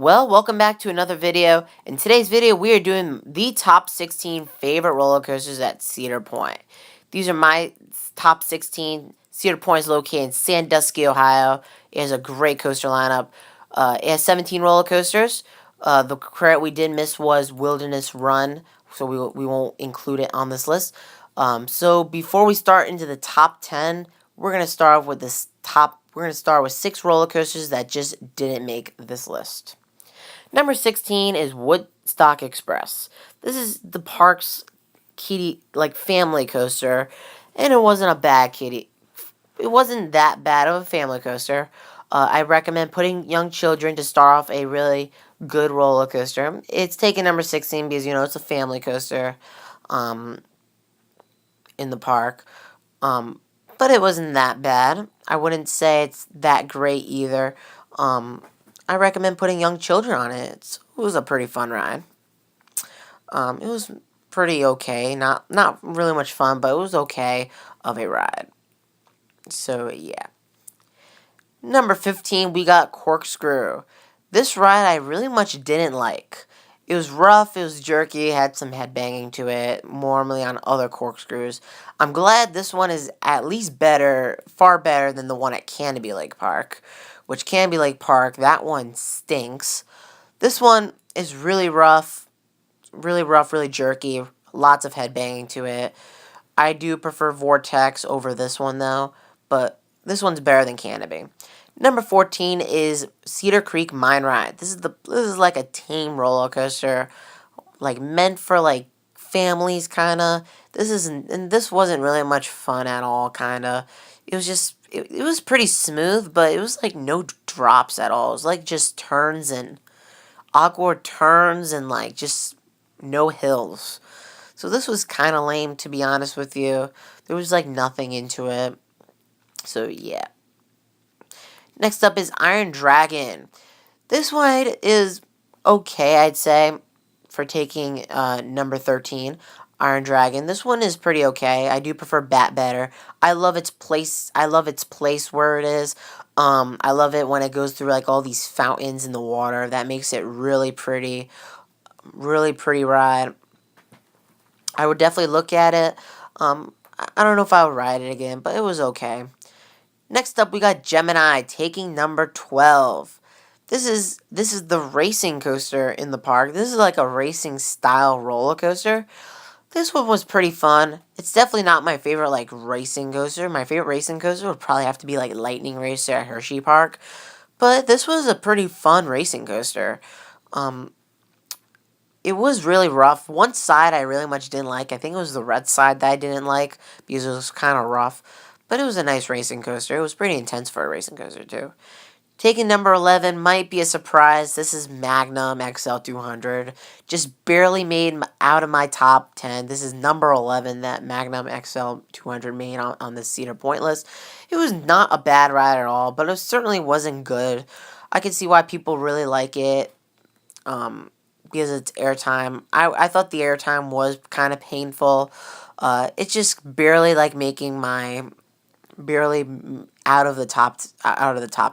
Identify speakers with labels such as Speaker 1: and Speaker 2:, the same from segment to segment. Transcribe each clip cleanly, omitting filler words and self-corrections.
Speaker 1: Well, welcome back to another video. In today's video, we are doing the top 16 favorite roller coasters at Cedar Point. These are my top 16. Cedar Point is located in Sandusky, Ohio. It has a great coaster lineup. It has 17 roller coasters. The credit we did miss was Wilderness Run, so we won't include it on this list. So before we start into the top 10, we're gonna start off with this top. We're gonna start with 6 roller coasters that just didn't make this list. Number 16 is Woodstock Express. This is the park's kiddie, family coaster, and it wasn't a bad kiddie. It wasn't that bad of a family coaster. I recommend putting young children to start off a really good roller coaster. It's taking number 16 because, it's a family coaster in the park. But it wasn't that bad. I wouldn't say it's that great either. I recommend putting young children on it. It was a pretty fun ride. It was pretty okay. Not really much fun, but it was okay of a ride. So, yeah. Number 15, we got Corkscrew. This ride I really much didn't like. It was rough, it was jerky, had some headbanging to it, normally on other corkscrews. I'm glad this one is at least better, far better than the one at Canopy Lake Park, which Canopy Lake Park, that one stinks. This one is really rough, really jerky, lots of headbanging to it. I do prefer Vortex over this one though, but this one's better than Canopy. Number 14 is Cedar Creek Mine Ride. This is like a tame roller coaster, meant for families kinda. This wasn't really much fun at all kinda. It was just it was pretty smooth, but it was like no drops at all. It was like just turns and awkward turns and just no hills. So this was kind of lame, to be honest with you. There was nothing into it. So yeah. Next up is Iron Dragon. This ride is okay, I'd say, for taking number 13, Iron Dragon. This one is pretty okay. I do prefer Bat better. I love its place. I love its place where it is. I love it when it goes through all these fountains in the water. That makes it really pretty ride. I would definitely look at it. I don't know if I would ride it again, but it was okay. Next up, we got Gemini taking number 12. This is the racing coaster in the park. This is like a racing style roller coaster. This one was pretty fun. It's definitely not my favorite racing coaster. My favorite racing coaster would probably have to be Lightning Racer at Hershey Park. But this was a pretty fun racing coaster. It was really rough. One side I really much didn't like. I think it was the red side that I didn't like because it was kind of rough. But it was a nice racing coaster. It was pretty intense for a racing coaster too. Taking number 11 might be a surprise. This is Magnum XL200. Just barely made out of my top 10. This is number 11 that Magnum XL200 made on the Cedar Point list. It was not a bad ride at all, but it certainly wasn't good. I can see why people really like it. Because it's airtime. I thought the airtime was kind of painful. It's just barely making my barely out of the top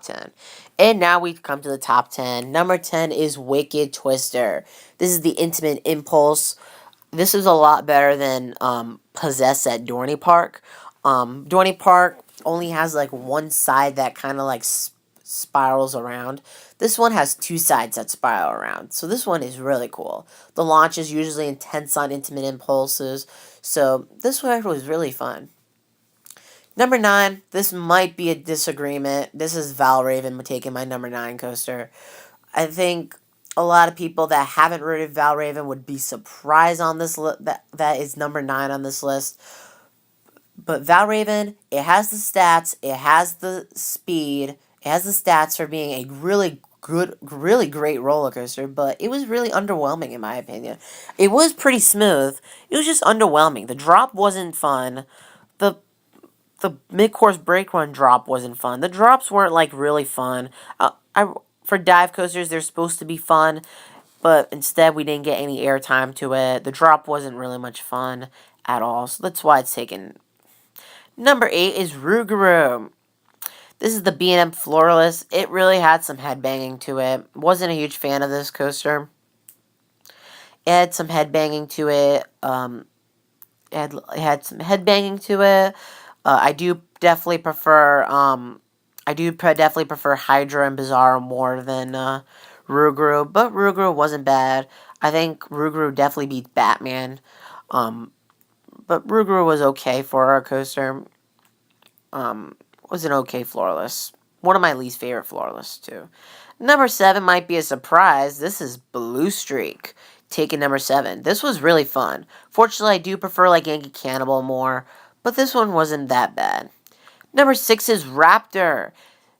Speaker 1: 10. And now we come to the top 10. Number 10 is Wicked Twister. This is the Intimate Impulse. This is a lot better than Possess at Dorney Park. Dorney Park only has one side that kind of spirals around. This one has 2 sides that spiral around. So this one is really cool. The launch is usually intense on Intimate Impulses. So this one was really fun. Number 9, this might be a disagreement. This is Valraven taking my number 9 coaster. I think a lot of people that haven't rated Valraven would be surprised on this that is number 9 on this list. But Valraven, it has the stats, it has the speed, it has the stats for being a really great roller coaster, but it was really underwhelming in my opinion. It was pretty smooth. It was just underwhelming. The drop wasn't fun. The mid-course brake run drop wasn't fun. The drops weren't really fun. For dive coasters, they're supposed to be fun, but instead we didn't get any airtime to it. The drop wasn't really much fun at all, so that's why it's taken. Number 8 is Rougarou. This is the B&M Floorless. It really had some headbanging to it. Wasn't a huge fan of this coaster. It had some headbanging to it. It had some headbanging to it. I do definitely prefer definitely prefer Hydra and Bizarro more than Ruguru, but Ruguru wasn't bad. I think Ruguru definitely beats Batman. But Ruguru was okay for a coaster. Was an okay floorless. One of my least favorite floorless too. Number 7 might be a surprise. This is Blue Streak. Taking number 7. This was really fun. Fortunately, I do prefer like Yankee Cannibal more, but this one wasn't that bad. Number 6 is Raptor.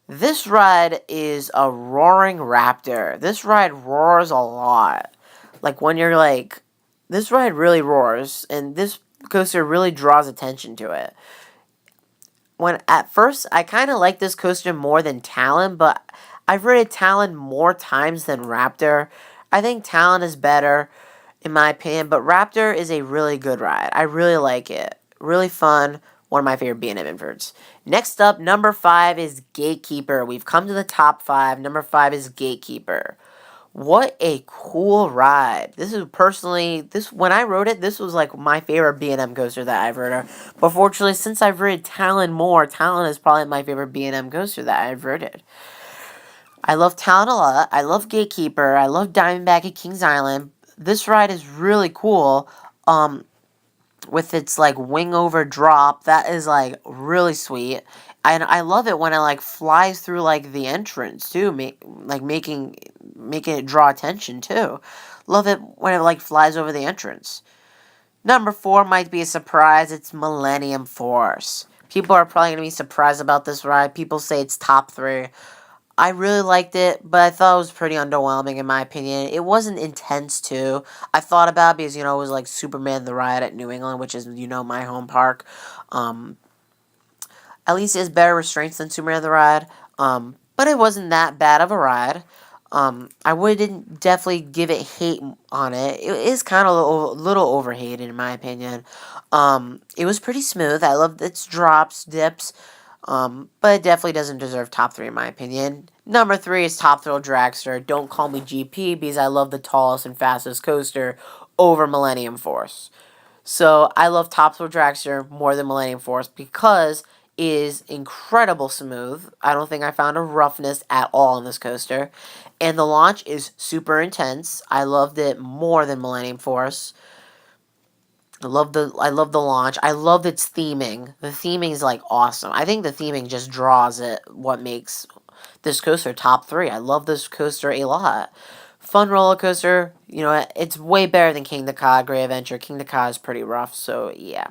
Speaker 1: This ride is a roaring raptor. This ride roars a lot. Like when you're like, this ride really roars, and this coaster really draws attention to it. When at first I kind of like this coaster more than Talon, but I've rated Talon more times than Raptor. I think Talon is better in my opinion, but Raptor is a really good ride. I really like it. Really fun. One of my favorite B&M inverts. Next up, number 5 is Gatekeeper. We've come to the top 5. Number 5 is Gatekeeper. What a cool ride. This is personally, when I rode it, this was like my favorite B&M coaster that I've ridden. But fortunately, since I've ridden Talon more, Talon is probably my favorite B&M coaster that I've ridden. I love Talon a lot. I love Gatekeeper. I love Diamondback at Kings Island. This ride is really cool. With its like wing over drop, that is like really sweet. And I love it when it like flies through like the entrance too, making it draw attention too. Love it when it like flies over the entrance. Number 4 might be a surprise. It's Millennium Force. People are probably gonna be surprised about this ride. People say it's top 3. I really liked it, but I thought it was pretty underwhelming in my opinion. It wasn't intense too. I thought about it because, it was like Superman the Ride at New England, which is, my home park. At least it's better restraints than Superman the Ride. But it wasn't that bad of a ride. I wouldn't definitely give it hate on it. It is kind of a little overhated in my opinion. It was pretty smooth. I loved its drops, dips. But it definitely doesn't deserve top 3 in my opinion. Number 3 is Top Thrill Dragster. Don't call me GP because I love the tallest and fastest coaster over Millennium Force. So I love Top Thrill Dragster more than Millennium Force because it is incredible smooth. I don't think I found a roughness at all on this coaster. And the launch is super intense. I loved it more than Millennium Force. I love the launch. I love its theming. The theming is like awesome. I think the theming just draws it. What makes this coaster top 3? I love this coaster a lot. Fun roller coaster. It's way better than King Ka Great Adventure. King Ka is pretty rough. So yeah.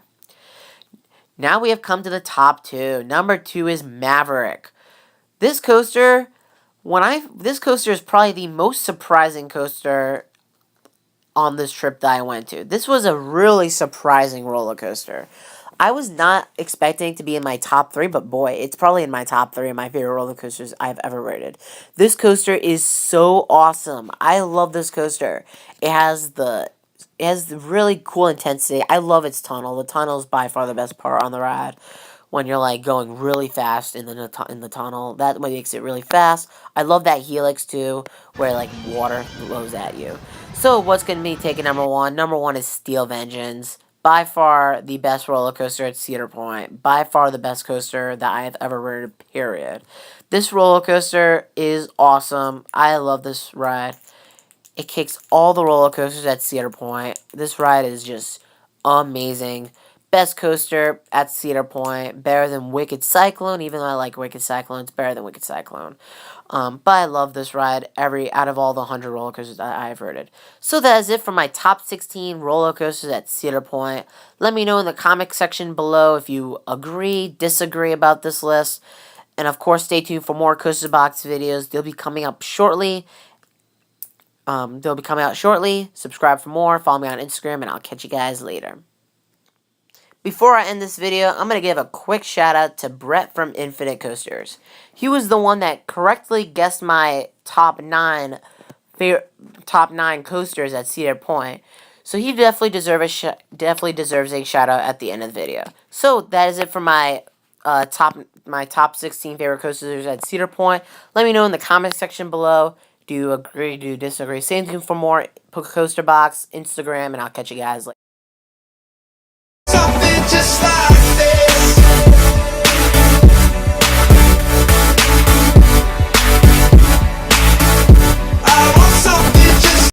Speaker 1: Now we have come to the top 2. Number 2 is Maverick. This coaster, this coaster is probably the most surprising coaster on this trip that I went to. This was a really surprising roller coaster. I was not expecting it to be in my top 3, but boy, it's probably in my top 3 of my favorite roller coasters I've ever rated. This coaster is so awesome. I love this coaster. It has the really cool intensity. I love its tunnel. The tunnel is by far the best part on the ride. When you're like going really fast in the tunnel, that makes it really fast. I love that helix too, where like water blows at you. So what's going to be taking number 1? Number 1 is Steel Vengeance. By far the best roller coaster at Cedar Point. By far the best coaster that I have ever ridden, period. This roller coaster is awesome. I love this ride. It kicks all the roller coasters at Cedar Point. This ride is just amazing. Best coaster at Cedar Point. Better than Wicked Cyclone. Even though I like Wicked Cyclone, it's better than Wicked Cyclone. But I love this ride out of all the 100 roller coasters that I've ridden. So that is it for my top 16 roller coasters at Cedar Point. Let me know in the comment section below if you agree, disagree about this list. And of course, stay tuned for more Coaster Box videos. They'll be coming up shortly. Subscribe for more. Follow me on Instagram, and I'll catch you guys later. Before I end this video, I'm going to give a quick shout out to Brett from Infinite Coasters. He was the one that correctly guessed my top 9 coasters at Cedar Point. So he definitely deserves a shout out at the end of the video. So that is it for my top my top 16 favorite coasters at Cedar Point. Let me know in the comment section below. Do you agree? Do you disagree? Same thing for more Coaster Box, Instagram, and I'll catch you guys later.